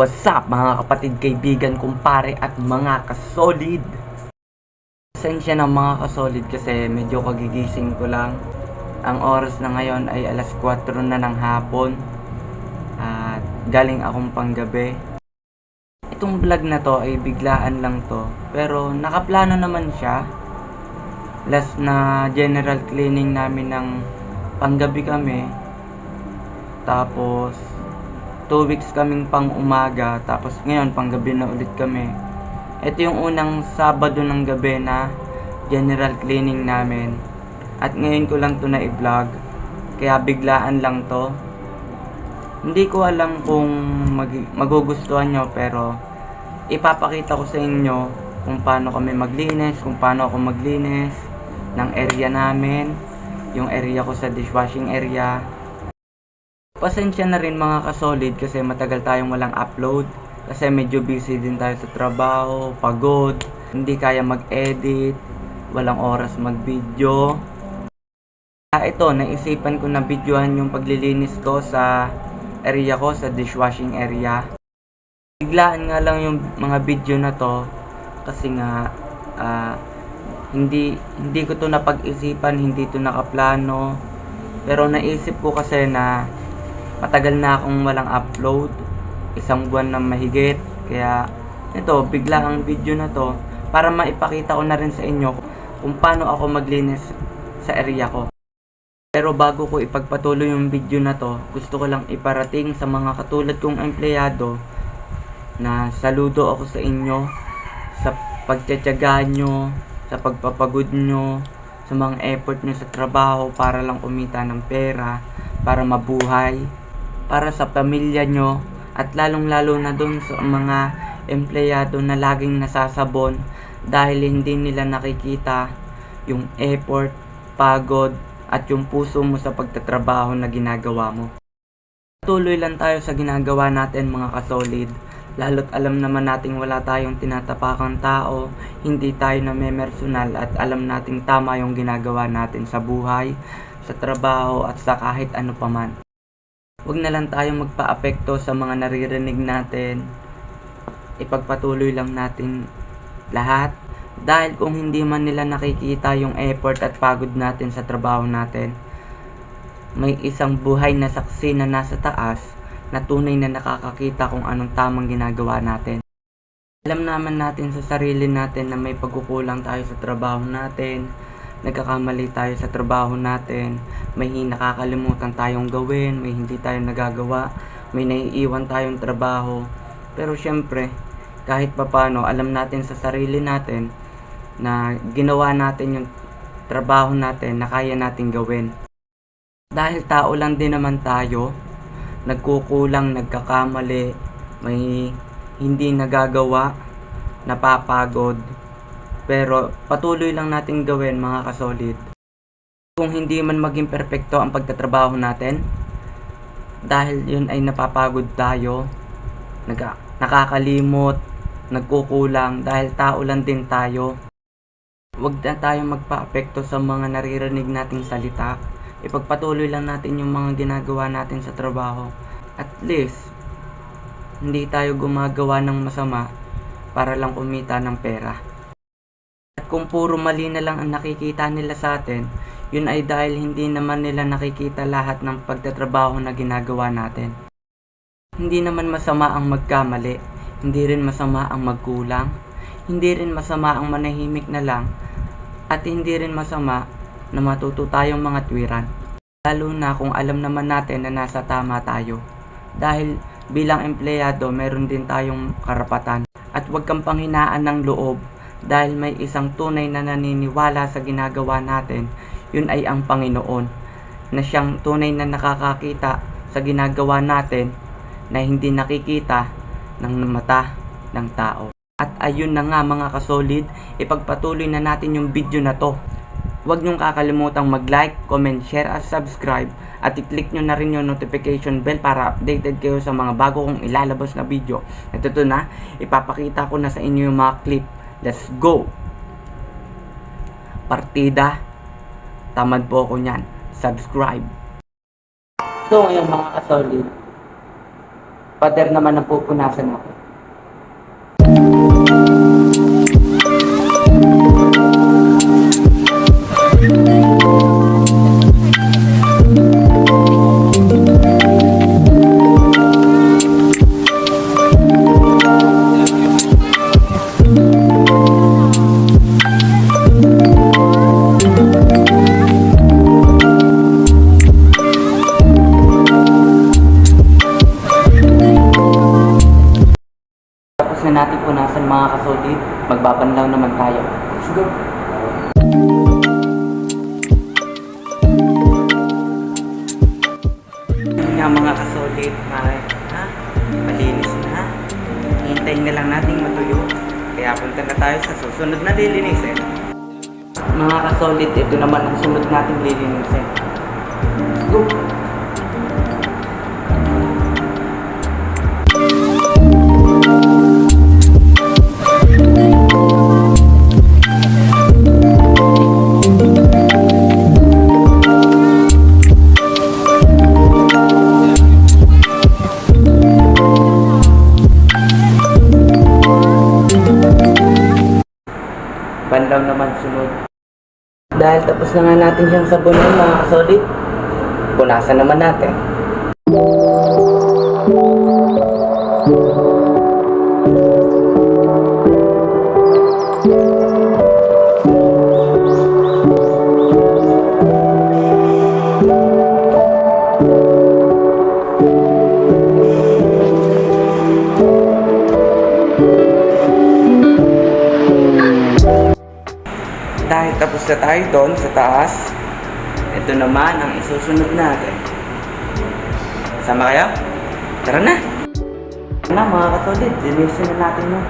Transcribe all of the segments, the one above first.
What's up mga kapatid, kaibigan, kumpare at mga kasolid? Pasensya na mga kasolid kasi medyo kagigising ko lang. Ang oras na ngayon ay alas 4 na ng hapon at galing akong panggabi. Itong vlog na to ay biglaan lang to, pero nakaplano naman siya. Last na general cleaning namin ng panggabi kami. Tapos 2 weeks kaming pang umaga, tapos ngayon pang gabi na ulit kami. Ito yung unang Sabado ng gabi na general cleaning namin. At ngayon ko lang to na i-vlog, kaya biglaan lang to. Hindi ko alam kung magugustuhan nyo, pero ipapakita ko sa inyo kung paano kami maglinis, kung paano ako maglinis ng area namin, yung area ko sa dishwashing area. Pasensya na rin mga kasolid kasi matagal tayong walang upload kasi medyo busy din tayo sa trabaho, pagod, hindi kaya mag-edit, walang oras mag-video. Ito, naisipan ko na videohan yung paglilinis ko sa area ko, sa dishwashing area. Biglaan nga lang yung mga video na to kasi nga hindi ko to napag-isipan, hindi to nakaplano. Pero naisip ko kasi na matagal na akong walang upload, 1 buwan na mahigit, kaya ito, bigla ang video na to para maipakita ko na rin sa inyo kung paano ako maglinis sa area ko. Pero bago ko ipagpatuloy yung video na to, gusto ko lang iparating sa mga katulad kong empleyado na saludo ako sa inyo sa pagtitiyaga nyo, sa pagpapagod nyo, sa mga effort nyo sa trabaho para lang kumita ng pera, para mabuhay, para sa pamilya nyo, at lalong-lalo na dun sa mga empleyado na laging nasasabon dahil hindi nila nakikita yung effort, pagod, at yung puso mo sa pagtatrabaho na ginagawa mo. Tuloy lang tayo sa ginagawa natin mga kasolid, lalo't alam naman nating wala tayong tinatapakang tao, hindi tayo namemersonal at alam nating tama yung ginagawa natin sa buhay, sa trabaho at sa kahit ano paman. Huwag na lang tayong magpa-apekto sa mga naririnig natin. Ipagpatuloy lang natin lahat. Dahil kung hindi man nila nakikita yung effort at pagod natin sa trabaho natin, may isang buhay na saksi na nasa taas na tunay na nakakakita kung anong tamang ginagawa natin. Alam naman natin sa sarili natin na may pagkukulang tayo sa trabaho natin, nagkakamali tayo sa trabaho natin, may nakakalimutan tayong gawin, may hindi tayo nagagawa, may naiiwan tayong trabaho. Pero syempre, kahit papano, alam natin sa sarili natin na ginawa natin yung trabaho natin na kaya natin gawin. Dahil tao lang din naman tayo, nagkukulang, nagkakamali, may hindi nagagawa, napapagod. Pero patuloy lang natin gawin mga kasolid. Kung hindi man maging perpekto ang pagtatrabaho natin, dahil yun ay napapagod tayo, nakakalimot, nagkukulang dahil tao lang din tayo. Huwag na tayong magpa-apekto sa mga naririnig nating salita. Ipagpatuloy lang natin yung mga ginagawa natin sa trabaho. At least, hindi tayo gumagawa ng masama para lang kumita ng pera. Kung puro mali na lang ang nakikita nila sa atin, yun ay dahil hindi naman nila nakikita lahat ng pagtatrabaho na ginagawa natin. Hindi naman masama ang magkamali, hindi rin masama ang magkulang, hindi rin masama ang manahimik na lang, at hindi rin masama na matuto tayong mga tuwiran. Lalo na kung alam naman natin na nasa tama tayo. Dahil bilang empleyado, meron din tayong karapatan. At huwag kang panghinaan ng loob dahil may isang tunay na naniniwala sa ginagawa natin, yun ay ang Panginoon, na siyang tunay na nakakakita sa ginagawa natin na hindi nakikita ng mata ng tao. At ayun na nga mga kasolid, ipagpatuloy na natin yung video na to. Huwag niyong kakalimutang mag-like, comment, share at subscribe, at i-click nyo na rin yung notification bell para updated kayo sa mga bago kong ilalabas na video. At ito na, ipapakita ko na sa inyo yung mga clip. Let's go! Partida. Tamad po ako nyan. Subscribe. So ngayon mga kasolid, Pader naman ang pupunasan ako. Tapos na natin punasan mga kasolid, magbabanlaw naman tayo. Let's go! Yun nga mga kasolid, malinis na. Hintayin na lang natin matuyo. Kaya punta na tayo sa susunod na lilinisin. Mga kasolid, ito naman ang sunod natin lilinisin. Let's go! Banlaw naman sunod. Dahil tapos na nga natin siyang sabunan mga kasolid, punasan naman natin. Dahil tapos na tayo doon sa taas, ito naman ang isusunod natin. Sama kayo? Tara na! Tara na mga kasolid, linisin na natin yun.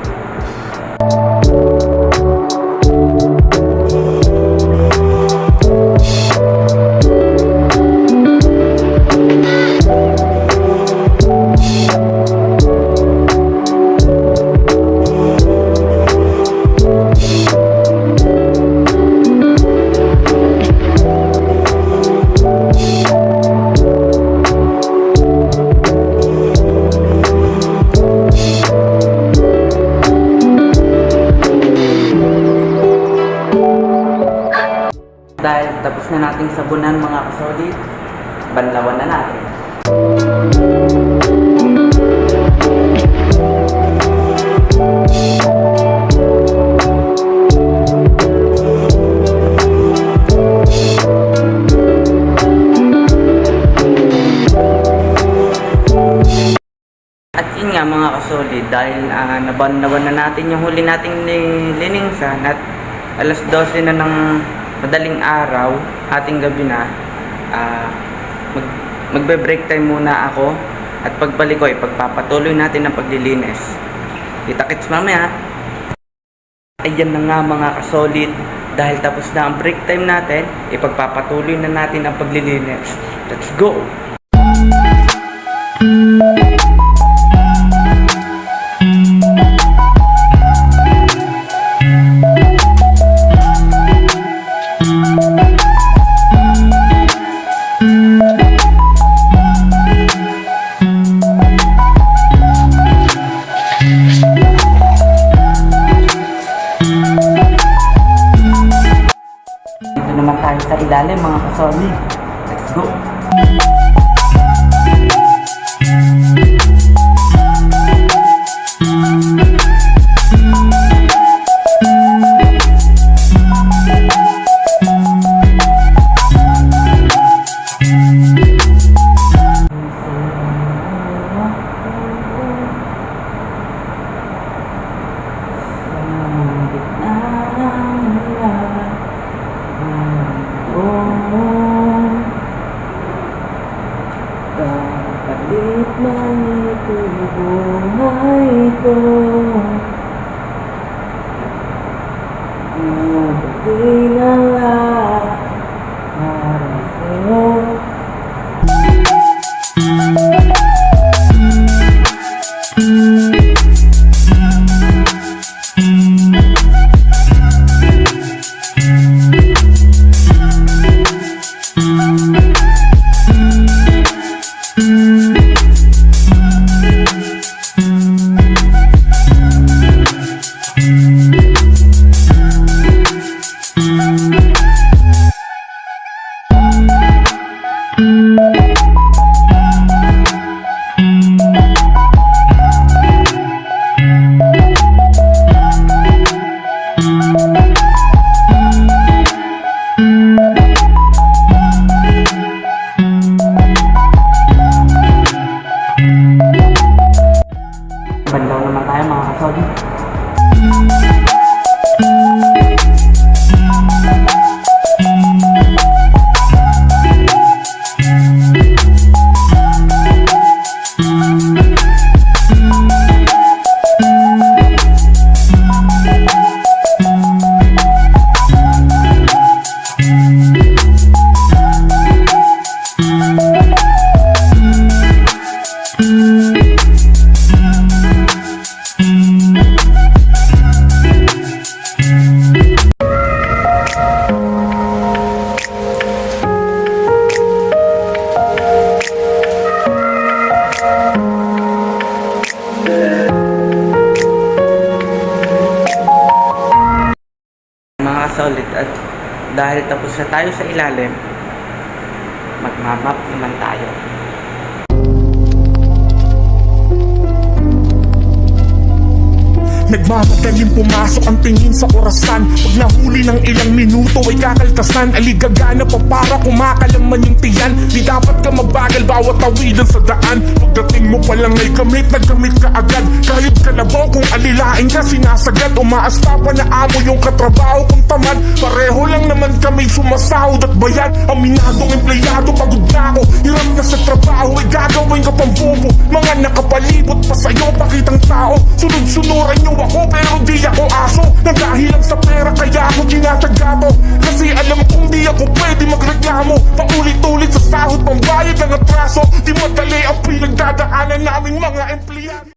Dahil tapos na nating sabunan mga kasolid, banlawan na natin. At yun nga mga kasolid, dahil nabanlawan na natin yung huli nating liningsan at alas 12 na ng madaling araw, ating gabi na, magbe-break time muna ako at pagbalik ko ay pagpapatuloy natin ang paglilinis. Kita-kits mamaya. Ayan na nga mga kasolid, dahil tapos na ang break time natin, ipagpapatuloy na natin ang paglilinis. Let's go! Dito naman tayo sa ilalim mga kasolid. Let's go! Kapalit man ito buhay ko, madali na lang para sa'yo. dahil tapos na tayo sa ilalim, magmamap naman tayo. Nagmamadaling pumasok ang tingin sa orasan. Pag nahuli ng ilang minuto ay kakaltasan. Aligagana pa para kumakalaman yung tiyan. Di dapat ka mabagal bawat tawidan sa daan. Pagdating mo pa lang ay gamit na gamit ka agad. Kahit kalabaw kung alilain ka sinasagad. Umaasta pa na amo yung katrabaho kung tamad. Pareho lang naman kami sumasahod at bayad. Aminadong empleyado pagod na ako. Hirap na sa trabaho ay gagawin ka pang bobo. Mga nakapalibot pa sa'yo pakitang tao. Sunod-sunuran nyo ako pero di ako aso. Naghahilang sa pera kaya ako ginatagato. Kasi alam kong di ako pwede magreklamo. Paulit-ulit sa sahod pambayad ng atraso. Di madali ang pinagdadaanan naming mga empleyado.